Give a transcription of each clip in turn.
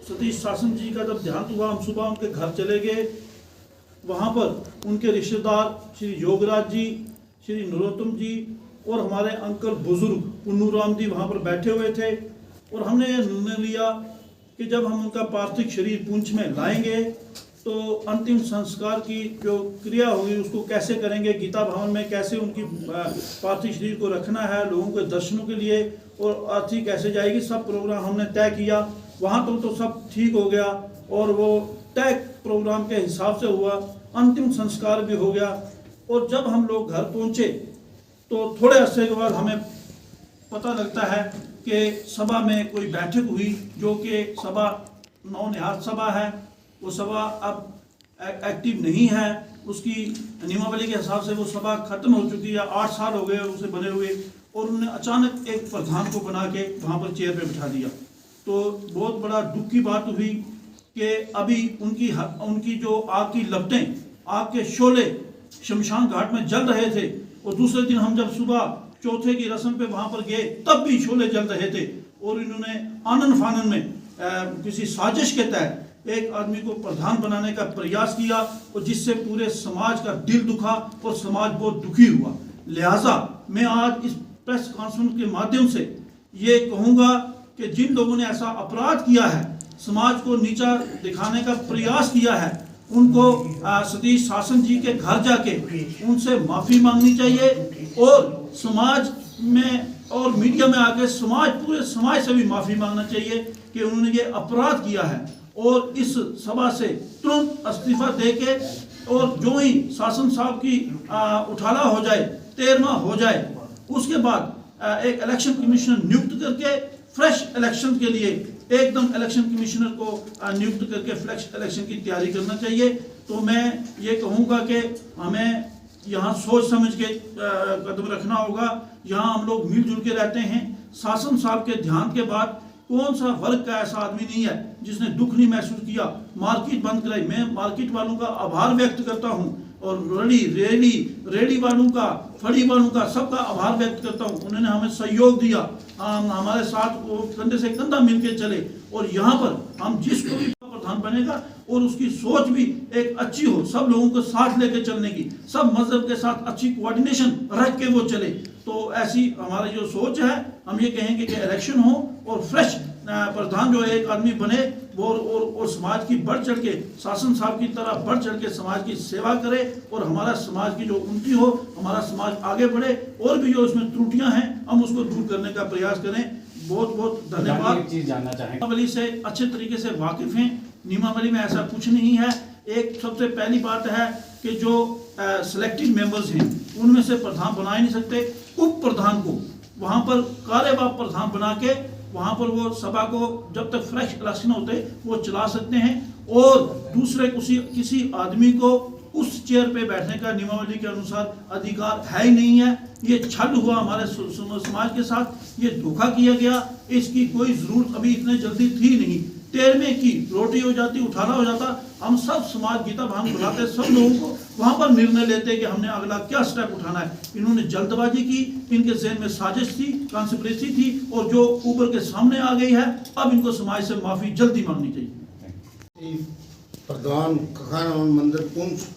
सतीश शासन जी का जब देहांत हुआ, हम सुबह उनके घर चले गए। वहाँ पर उनके रिश्तेदार श्री योगराज जी, श्री नरोत्तम जी और हमारे अंकल बुजुर्ग पुन्नू राम जी वहाँ पर बैठे हुए थे। और हमने ये निर्णय लिया कि जब हम उनका पार्थिव शरीर पुंछ में लाएंगे तो अंतिम संस्कार की जो क्रिया होगी उसको कैसे करेंगे, गीता भवन में कैसे उनकी पार्थिव शरीर को रखना है लोगों के दर्शनों के लिए, और अर्थी कैसे जाएगी, सब प्रोग्राम हमने तय किया। वहाँ तो सब ठीक हो गया और वो तय प्रोग्राम के हिसाब से हुआ, अंतिम संस्कार भी हो गया। और जब हम लोग घर पहुँचे तो थोड़े अरसे के बाद हमें पता लगता है कि सभा में कोई बैठक हुई, जो कि सभा नवनिहाल सभा है, वो सभा अब एक्टिव नहीं है। उसकी नियमावली के हिसाब से वो सभा खत्म हो चुकी है, 8 साल हो गए उसे बने हुए। और उन्होंने अचानक एक प्रधान को बना के वहाँ पर चेयर पे बिठा दिया। तो बहुत बड़ा दुख की बात हुई कि अभी उनकी जो आग की लपटें, आग के शोले शमशान घाट में जल रहे थे। और दूसरे दिन हम जब सुबह चौथे की रस्म पे वहाँ पर गए तब भी शोले जल रहे थे। और इन्होंने आनन फानन में किसी साजिश के तहत एक आदमी को प्रधान बनाने का प्रयास किया, और जिससे पूरे समाज का दिल दुखा और समाज बहुत दुखी हुआ। लिहाजा मैं आज इस प्रेस कॉन्फ्रेंस के माध्यम से ये कहूँगा कि जिन लोगों ने ऐसा अपराध किया है, समाज को नीचा दिखाने का प्रयास किया है, उनको सतीश शासन जी के घर जाके उनसे माफ़ी मांगनी चाहिए। और समाज में और मीडिया में आके पूरे समाज से भी माफ़ी मांगना चाहिए कि उन्होंने ये अपराध किया है। और इस सभा से तुरंत इस्तीफा देके और जो ही शासन साहब की उठाला हो जाए, 13वां हो जाए, उसके बाद एक इलेक्शन कमिश्नर नियुक्त करके फ्रेश इलेक्शन के लिए एकदम इलेक्शन कमिश्नर को नियुक्त करके फ्रेश इलेक्शन की तैयारी करना चाहिए। तो मैं ये कहूँगा कि हमें यहाँ सोच समझ के कदम रखना होगा। यहाँ हम लोग मिलजुल के रहते हैं। शासन साहब के ध्यान के बाद कौन सा वर्ग का ऐसा आदमी नहीं है जिसने दुख नहीं महसूस किया। मार्केट बंद कराई, मैं मार्केट वालों का आभार व्यक्त करता हूँ, और रेडी वालों का, फड़ी वालों का, सबका आभार व्यक्त करता हूँ। उन्होंने हमें सहयोग दिया, हमारे साथ वो कंधे से कंधा मिलके चले। और यहाँ पर हम जिसको भी प्रधान बनेगा और उसकी सोच भी एक अच्छी हो, सब लोगों को साथ लेके चलने की, सब मजहब के साथ अच्छी कोऑर्डिनेशन रख के वो चले, तो ऐसी हमारी जो सोच है, हम ये कहेंगे कि इलेक्शन हो और फ्रेश प्रधान जो एक आदमी बने वो और समाज की बढ़ चढ़ के, शासन साहब की तरह बढ़ चढ़ के समाज की सेवा करे, और हमारा समाज की जो उन्नति हो, हमारा समाज आगे बढ़े, और भी जो उसमें त्रुटियां हैं हम उसको दूर करने का प्रयास करें। बहुत बहुत धन्यवाद। एक चीज जानना चाहेंगे, नियमावली से अच्छे तरीके से वाकिफ हैं। नियमावली में ऐसा कुछ नहीं है। एक सबसे पहली बात है कि जो सिलेक्टेड मेंबर्स हैं उनमें से प्रधान बना ही नहीं सकते। उप प्रधान को वहाँ पर कार्यवाहक प्रधान बना के वहाँ पर वो सभा को जब तक फ्रेश इलेक्शन होते वो चला सकते हैं। और दूसरे किसी आदमी को उस चेयर पे बैठने का नियमावली के अनुसार अधिकार है ही नहीं है। ये छल हुआ हमारे समाज के साथ, ये धोखा किया गया। इसकी कोई जरूरत अभी इतने जल्दी थी नहीं। 13वें की रोटी हो जाती, उठाना हो जाता, हम सब समाज गीता भान बुलाते, सब लोगों को वहाँ पर निर्णय लेते कि हमने अगला क्या स्टेप उठाना है। इन्होंने जल्दबाजी की, इनके जहन में साजिश थी, कॉन्स्पिरेसी थी, और जो ऊपर के सामने आ गई है। अब इनको समाज से माफ़ी जल्दी मांगनी चाहिए। प्रधान कखान मंदिर पुंछ,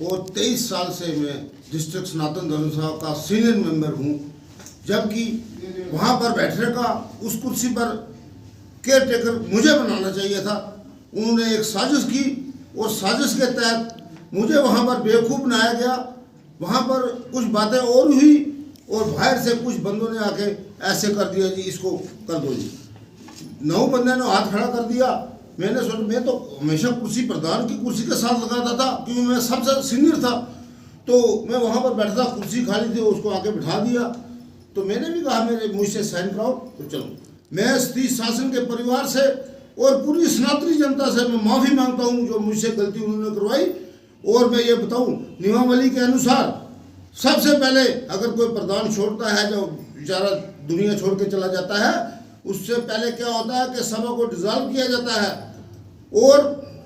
और 23 साल से मैं डिस्ट्रिक्ट सनातन धर्म सभा का सीनियर मेंबर हूँ। जबकि वहाँ पर बैठने का, उस कुर्सी पर केयर टेकर मुझे बनाना चाहिए था। उन्होंने एक साजिश की, और साजिश के तहत मुझे वहाँ पर बेवकूफ़ बनाया गया। वहाँ पर कुछ बातें और हुई, और बाहर से कुछ बंदों ने आके ऐसे कर दिया, जी इसको कर दो जी। 9 बंदे ने हाथ खड़ा कर दिया। मैंने सोचा, मैं तो हमेशा कुर्सी प्रधान की कुर्सी के साथ लगाता था, क्योंकि मैं सबसे सीनियर था। तो मैं वहाँ पर बैठा था, कुर्सी खाली थी, उसको आके बिठा दिया। तो मैंने भी कहा मेरे मुझसे साइन कराओ, तो चलो। मैं सतीश शासन के परिवार से और पूरी सनातनी जनता से मैं माफ़ी मांगता हूँ जो मुझसे गलती उन्होंने करवाई। और मैं ये बताऊँ, नियमावली के अनुसार सबसे पहले अगर कोई प्रधान छोड़ता है, जो बेचारा दुनिया छोड़ के चला जाता है, उससे पहले क्या होता है कि सभा को डिसॉल्व किया जाता है, और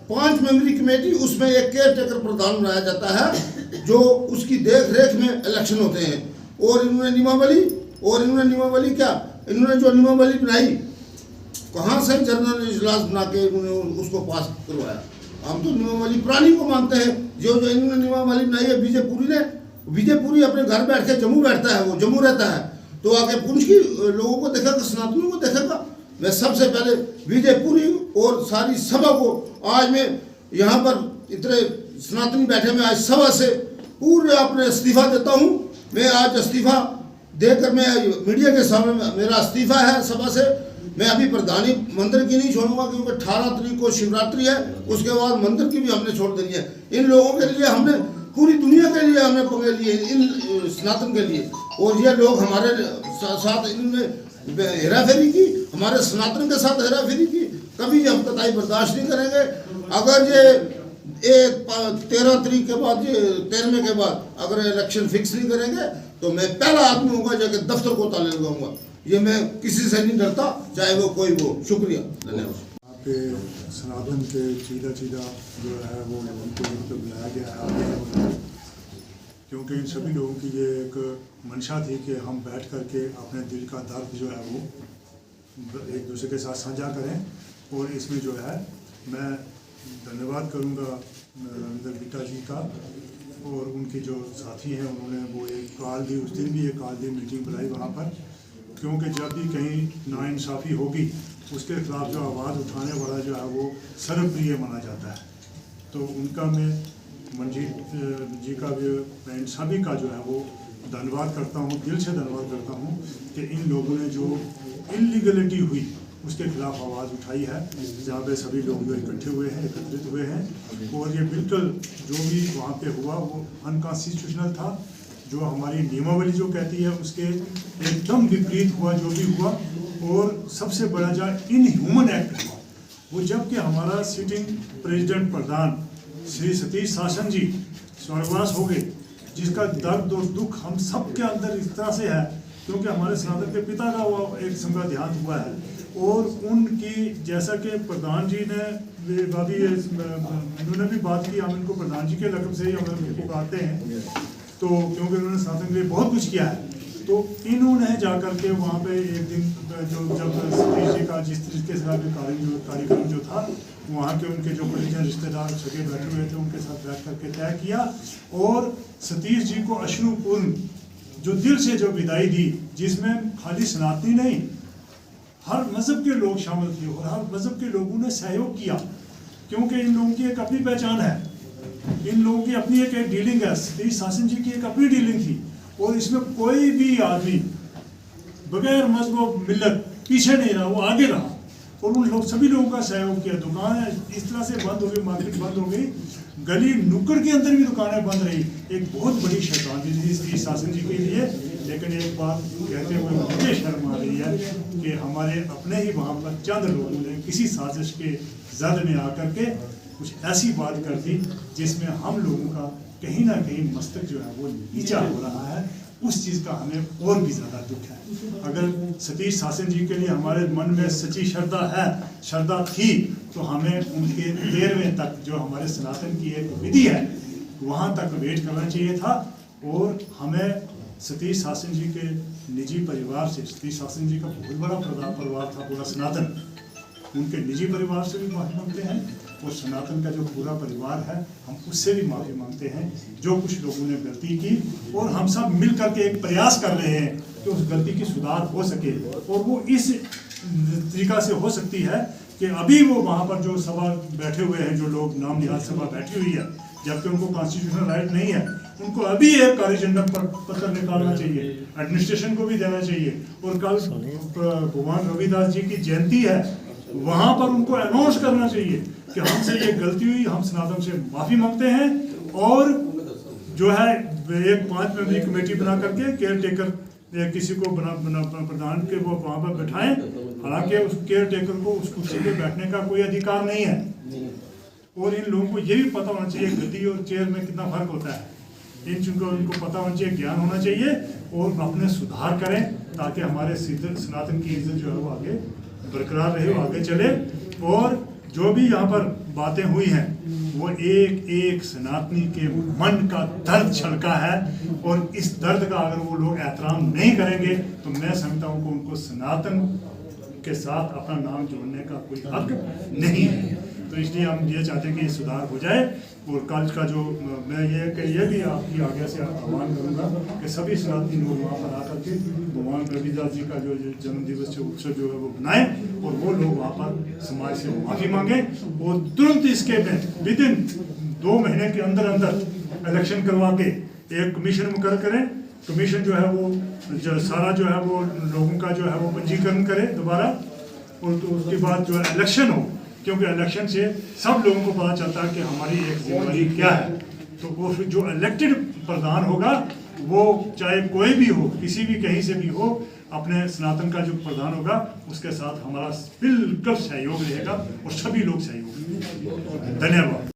5 मेंबरी कमेटी, उसमें एक केयर टेकर प्रधान बनाया जाता है, जो उसकी देख रेख में इलेक्शन होते हैं। और इन्होंने नियमावली क्या, इन्होंने जो नियमावली बनाई कहाँ से जनरल इजलास बना के इन्होंने उसको पास करवाया। हम तो नियमावली पुरानी को मानते हैं, जो जो इन्होंने नियमावली बनाई है बीजेपुरी ने। बीजेपुरी अपने घर बैठ के जम्मू बैठता है, वो जम्मू रहता है, तो आगे पुंछ की लोगों को देखेगा, सनातनियों को देखेगा। मैं सबसे पहले बीजेपुरी और सारी सभा को, आज मैं यहाँ पर इतने सनातनी बैठे, मैं आज सभा से पूरे अपने इस्तीफा देता हूँ। मैं आज इस्तीफा देकर मैं मीडिया के सामने मेरा इस्तीफा है सभा से। मैं अभी प्रधानी मंदिर की नहीं छोड़ूंगा, क्योंकि 18 तारीख को शिवरात्रि है, उसके बाद मंदिर की भी हमने छोड़ देनी है। इन लोगों के लिए हमने, पूरी दुनिया के लिए हमने पंगे लिए, इन सनातन के लिए। और ये लोग हमारे साथ इन्होंने हेराफेरी की, हमारे सनातन के साथ हेराफेरी की, कभी हम कतई बर्दाश्त नहीं करेंगे। अगर ये 13 तारीख के बाद, 13वें के बाद अगर इलेक्शन फिक्स नहीं करेंगे तो मैं पहला आदमी होगा जाके दफ्तर को ताले लगाऊंगा। ये मैं किसी से नहीं डरता, चाहे वो कोई वो। शुक्रिया, धन्यवाद। आपके सनातन के चीदा जो है वो उनको मतलब बुलाया गया है, क्योंकि इन सभी लोगों की ये एक मंशा थी कि हम बैठ करके अपने दिल का दर्द जो है वो एक दूसरे के साथ साझा करें। और इसमें जो है मैं धन्यवाद करूंगा रविंदर बिट्टा जी का, और उनके जो साथी हैं उन्होंने वो एक कॉल दी, उस दिन भी एक कॉल दी, मीटिंग बुलाई वहाँ पर। क्योंकि जब भी कहीं नाइंसाफ़ी होगी उसके खिलाफ जो आवाज़ उठाने वाला जो है वो सर्वप्रिय माना जाता है। तो उनका मैं मंजीत जी का भी, मैं इन सभी का जो है वो धन्यवाद करता हूँ, दिल से धन्यवाद करता हूँ कि इन लोगों ने जो इलीगलिटी हुई उसके खिलाफ आवाज़ उठाई है, जहाँ पे सभी लोग जो इकट्ठे हुए हैं, एकत्रित हुए हैं। और ये बिल्कुल जो भी वहाँ पे हुआ वो अनकॉन्स्टिट्यूशनल था, जो हमारी नियमावली जो कहती है उसके एकदम विपरीत हुआ जो भी हुआ। और सबसे बड़ा जो इनह्यूमन एक्ट हुआ वो जबकि हमारा सिटिंग प्रेसिडेंट प्रधान श्री सतीश शासन जी स्वर्गवास हो गए, जिसका दर्द और दुख हम सब के अंदर इस तरह से है, क्योंकि हमारे सनातन के पिता का वो एक समय देहांत हुआ है। और उनकी, जैसा कि प्रधान जी ने अभी उन्होंने भी बात की, हम इनको प्रधान जी के लक़ब से ही हम उनको पुकारते हैं, तो क्योंकि उन्होंने सनातन के लिए बहुत कुछ किया है। तो इन्होंने जाकर के वहाँ पे एक दिन जो जब सतीश जी का जिस तरीके से कार्यक्रम जो था, वहाँ के उनके जो परिजन रिश्तेदार सगे बैठे हुए थे उनके साथ बैठ करके तय किया, और सतीश जी को अश्रुपूर्ण जो दिल से जो विदाई दी, जिसमें खाली सनातनी नहीं हर मज़हब के लोग शामिल थे और हर मज़हब के लोगों ने सहयोग किया, क्योंकि इन लोगों की एक अपनी पहचान है, इन लोगों की अपनी एक डीलिंग है। सतीश शासन जी की एक अपनी डीलिंग थी, और इसमें कोई भी आदमी बगैर मजहब मिल्लत पीछे नहीं रहा, वो आगे रहा, और उन लोग सभी लोगों का सहयोग किया। दुकानें इस तरह से बंद हो गई, मार्केट बंद हो गई, गली नुक्कड़ के अंदर भी दुकानें बंद रही। एक बहुत बड़ी श्रद्धांजलि थी शासन जी के लिए। लेकिन एक बात कहते हुए मुझे शर्म आ रही है कि हमारे अपने ही वहाँ पर चंद लोगों ने किसी साजिश के जद में आकर के कुछ ऐसी बात कर दी जिसमें हम लोगों का कहीं ना कहीं मस्तक जो है वो नीचा हो रहा है। उस चीज़ का हमें और भी ज़्यादा दुख है। अगर सतीश शासन जी के लिए हमारे मन में सच्ची श्रद्धा थी, तो हमें उनके 13वें तक जो हमारे सनातन की एक विधि है वहाँ तक वेट करना चाहिए था। और हमें सतीश शासन जी के निजी परिवार से, सतीश शासन जी का बहुत बड़ा परिवार था पूरा सनातन, उनके निजी परिवार से भी माफ़ी मांगते हैं, और सनातन का जो पूरा परिवार है हम उससे भी माफ़ी मांगते हैं जो कुछ लोगों ने गलती की। और हम सब मिल करके एक प्रयास कर रहे हैं कि उस गलती की सुधार हो सके, और वो इस तरीका से हो सकती है कि अभी वो वहाँ पर जो सभा बैठे हुए हैं, जो लोग नाम निहाल सभा बैठी हुई है, जबकि उनको कॉन्स्टिट्यूशनल राइट नहीं है, उनको अभी एक कार्यजंडा पत्र निकालना चाहिए, एडमिनिस्ट्रेशन को भी देना चाहिए। और कल भगवान रविदास जी की जयंती है, वहाँ पर उनको अनाउंस करना चाहिए कि हमसे ये गलती हुई, हम सनातन से माफ़ी मांगते हैं, और जो है एक 5 मेंबरी कमेटी बना करके केयर टेकर किसी को प्रधान के वो वहाँ पर बैठाएं। हालांकि उस केयर टेकर को उस कुर्सी पे बैठने का कोई अधिकार नहीं है। और इन लोगों को ये भी पता होना चाहिए गद्दी और चेयर में कितना फर्क होता है। इन चीज़ों को उनको पता होना चाहिए, ज्ञान होना चाहिए, और अपने सुधार करें ताकि हमारे सनातन की इज्जत जो है वो आगे बरकरार रहे, आगे चले। और जो भी यहाँ पर बातें हुई हैं वो एक एक सनातनी के मन का दर्द छलका है, और इस दर्द का अगर वो लोग एहतराम नहीं करेंगे तो मैं समझता हूँ कि उनको सनातन के साथ अपना नाम जोड़ने का कोई हक नहीं है। तो इसलिए हम ये चाहते हैं कि सुधार हो जाए। और कल का जो मैं ये भी आपकी आगे से आह्वान करूँगा कि सभी सनातनी लोग वहाँ पर आकर के भगवान रविदास जी का जो जन्म दिवस उत्सव जो है वो बनाएं और वो लोग वहाँ पर समाज से माफ़ी मांगे और तुरंत इसके में विदिन 2 महीने के अंदर अंदर इलेक्शन करवा के एक कमीशन मुकर्रर करें। कमीशन जो है वो सारा जो है वो लोगों का जो है वो पंजीकरण करे दोबारा, और तो उसके बाद जो है इलेक्शन हो, क्योंकि इलेक्शन से सब लोगों को पता चलता है कि हमारी एक जिम्मेदारी क्या है। तो वो जो इलेक्टेड प्रधान होगा वो चाहे कोई भी हो, किसी भी कहीं से भी हो, अपने सनातन का जो प्रधान होगा उसके साथ हमारा बिल्कुल सहयोग रहेगा और सभी लोग सहयोग। धन्यवाद।